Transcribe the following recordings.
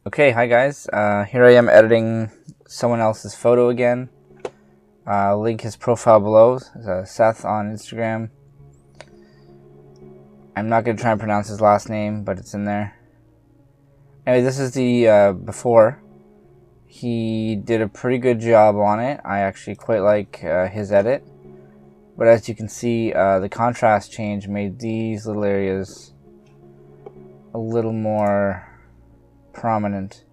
Okay, hi guys. Here I am editing someone else's photo again. Link his profile below. Seth on Instagram. I'm not going to try and pronounce his last name, but it's in there. Anyway, this is the before. He did a pretty good job on it. I actually quite like his edit. But as you can see, the contrast change made these little areas a little more prominent.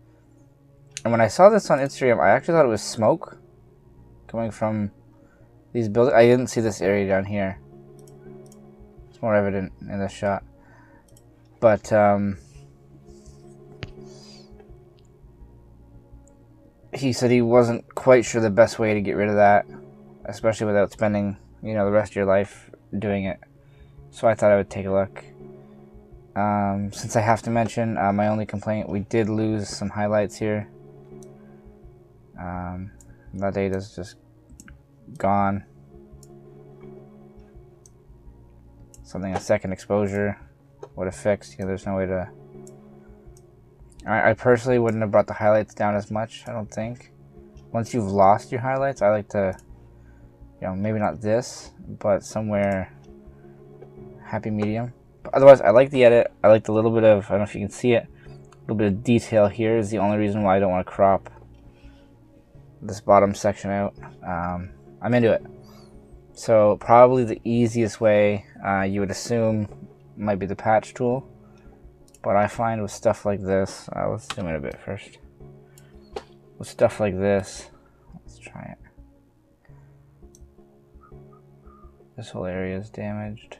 And when I saw this on Instagram, I actually thought it was smoke coming from these buildings. I didn't see this area down here. It's more evident in this shot. But he said he wasn't quite sure the best way to get rid of that, especially without spending, the rest of your life doing it. So I thought I would take a look. Since I have to mention, my only complaint, we did lose some highlights here. That data's just gone. Something a second exposure would have fixed. There's no way to... I personally wouldn't have brought the highlights down as much, I don't think. Once you've lost your highlights, I like to, maybe not this, but somewhere happy medium. But otherwise, I like the edit. I like the little bit of, I don't know if you can see it, a little bit of detail here is the only reason why I don't want to crop this bottom section out. I'm into it. So probably the easiest way you would assume might be the patch tool. But I find with stuff like this, let's zoom in a bit first. With stuff like this, let's try it. This whole area is damaged.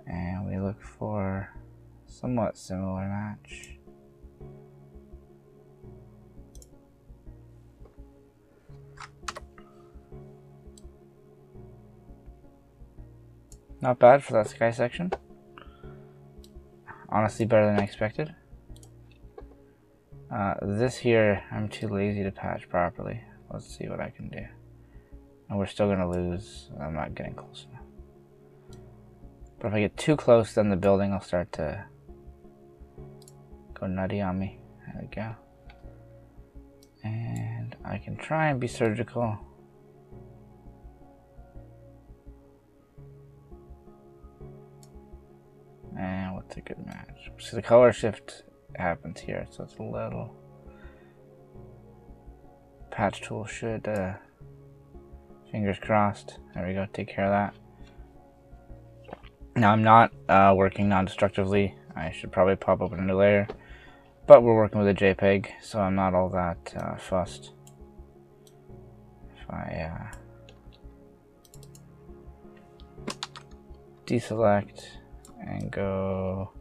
And we look for somewhat similar match. Not bad for that sky section. Honestly, better than I expected. This here, I'm too lazy to patch properly. Let's see what I can do. And we're still gonna lose. I'm not getting close enough. But if I get too close, then the building will start to go nutty on me. There we go. And I can try and be surgical. And what's a good match? So the color shift happens here, so it's a little... Patch tool should, fingers crossed. There we go, take care of that. Now I'm not working non-destructively. I should probably pop open a new layer. But we're working with a JPEG, so I'm not all that fussed. If I deselect and go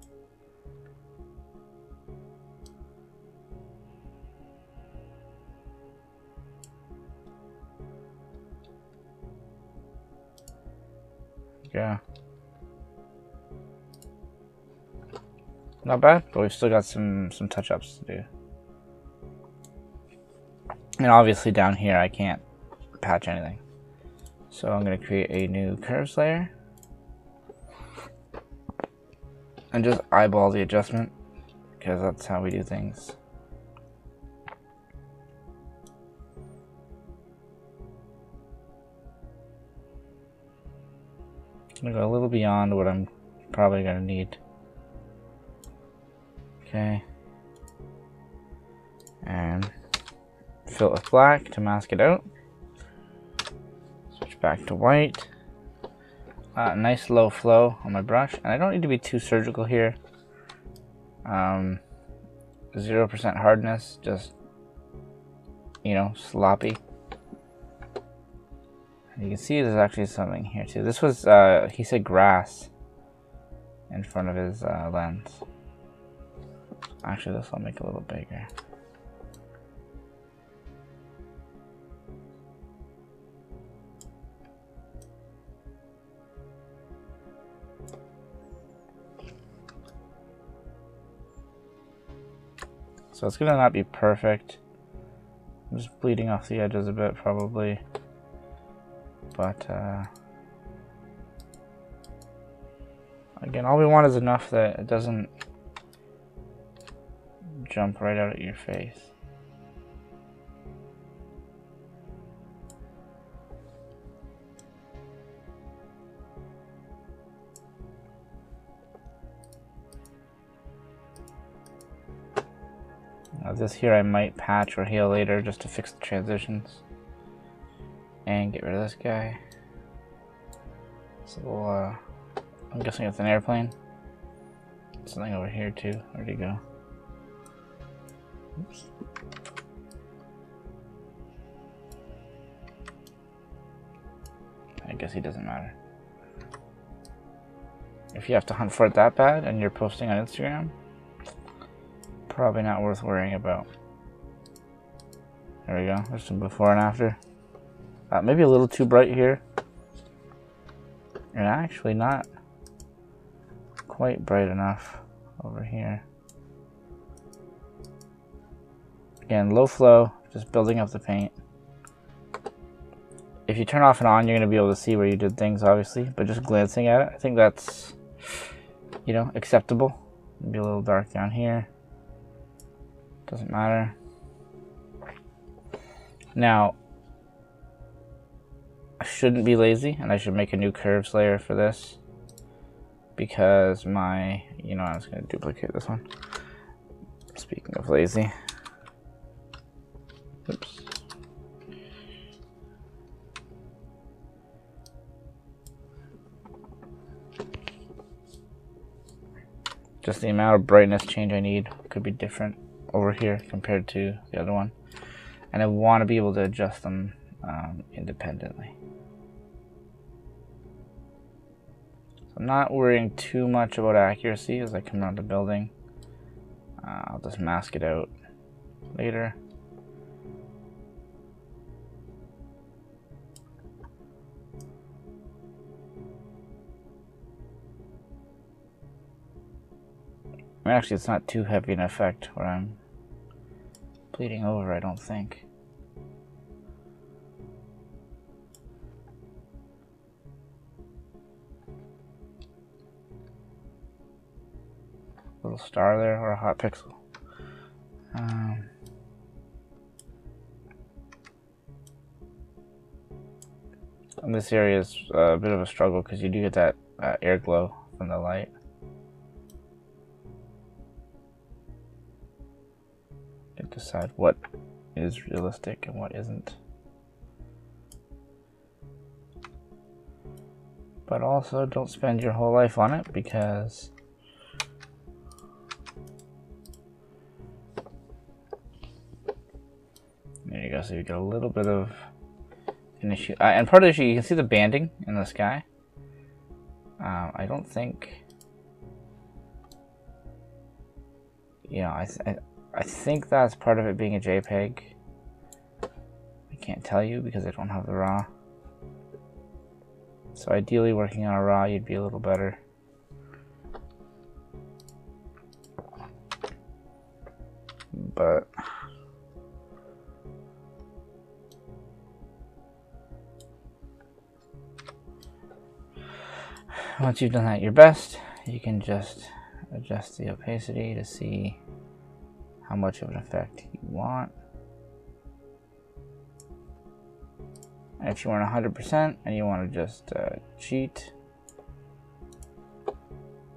not bad, but we've still got some touch-ups to do. And obviously down here I can't patch anything. So I'm going to create a new curves layer. And just eyeball the adjustment, because that's how we do things. I'm going to go a little beyond what I'm probably going to need. Okay. And fill it with black to mask it out. Switch back to white. Nice low flow on my brush, and I don't need to be too surgical here. 0% hardness, just sloppy. And you can see there's actually something here too. This was he said grass in front of his lens. Actually, this will make it a little bigger. So it's gonna not be perfect. I'm just bleeding off the edges a bit probably. But Again, all we want is enough that it doesn't jump right out at your face. Now this here I might patch or heal later just to fix the transitions. And get rid of this guy. So I'm guessing it's an airplane. Something over here too. Where'd he go? Oops. I guess he doesn't matter. If you have to hunt for it that bad and you're posting on Instagram, probably not worth worrying about. There we go. There's some before and after. Maybe a little too bright here. And actually not quite bright enough over here. Again, low flow, just building up the paint. If you turn off and on, you're going to be able to see where you did things, obviously. But just glancing at it, I think that's, you know, acceptable. Maybe a little dark down here. Doesn't matter. Now, I shouldn't be lazy, and I should make a new curves layer for this. Because my, you know, I was going to duplicate this one. Speaking of lazy. Oops. Just the amount of brightness change I need could be different over here compared to the other one. And I want to be able to adjust them independently. So I'm not worrying too much about accuracy as I come around the building. I'll just mask it out later. I mean, actually, it's not too heavy an effect where I'm bleeding over, I don't think. Little star there, or a hot pixel. And this area is a bit of a struggle because you do get that air glow from the light. Decide what is realistic and what isn't. But also don't spend your whole life on it because there you go. So you get a little bit of an issue. And part of the issue, you can see the banding in the sky. I don't think, you know, I think that's part of it being a JPEG. I can't tell you because I don't have the RAW. So ideally working on a RAW, you'd be a little better. But once you've done that your best, you can just adjust the opacity to see how much of an effect you want. And if you want 100% and you want to just cheat,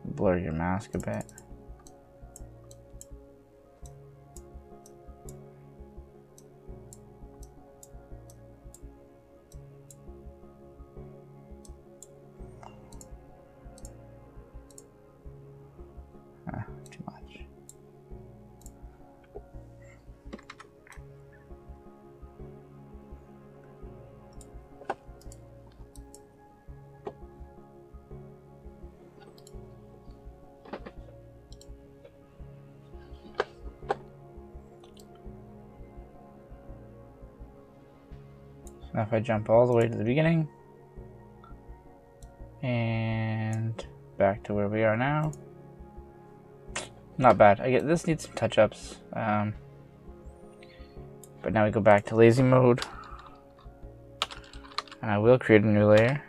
blur your mask a bit. Too much. Now if I jump all the way to the beginning and back to where we are now, not bad. This needs some touch-ups, but now we go back to lazy mode, and I will create a new layer,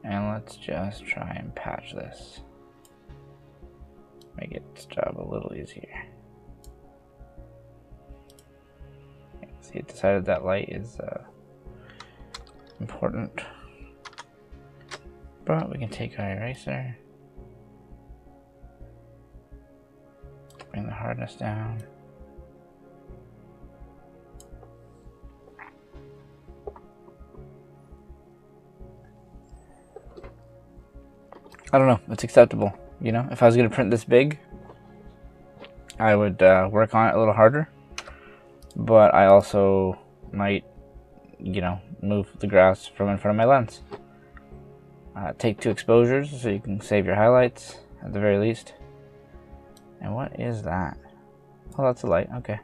And let's just try and patch this. Make its job a little easier. See, it decided that light is important. But we can take our eraser, bring the hardness down. I don't know, it's acceptable. You know, if I was going to print this big, I would work on it a little harder. But I also might, you know, move the grass from in front of my lens. Take 2 exposures so you can save your highlights at the very least. And what is that? Oh, that's a light. Okay.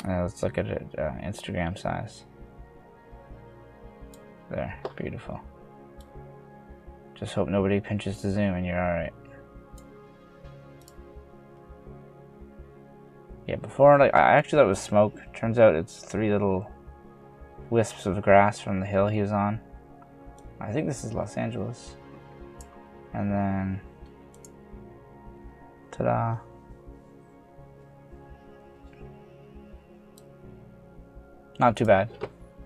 Let's look at it Instagram size. There, beautiful. Just hope nobody pinches the zoom and you're alright. Yeah, before, like, I actually thought it was smoke. Turns out it's 3 little wisps of grass from the hill he was on. I think this is Los Angeles. And then, ta-da. Not too bad.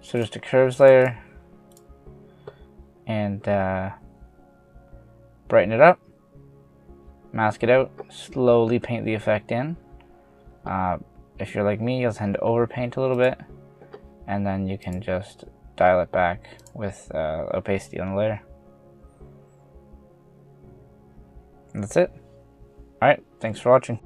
So just a curves layer and brighten it up, mask it out, slowly paint the effect in. If you're like me, you'll tend to overpaint a little bit, and then you can just dial it back with opacity on the layer. And that's it. Alright, thanks for watching.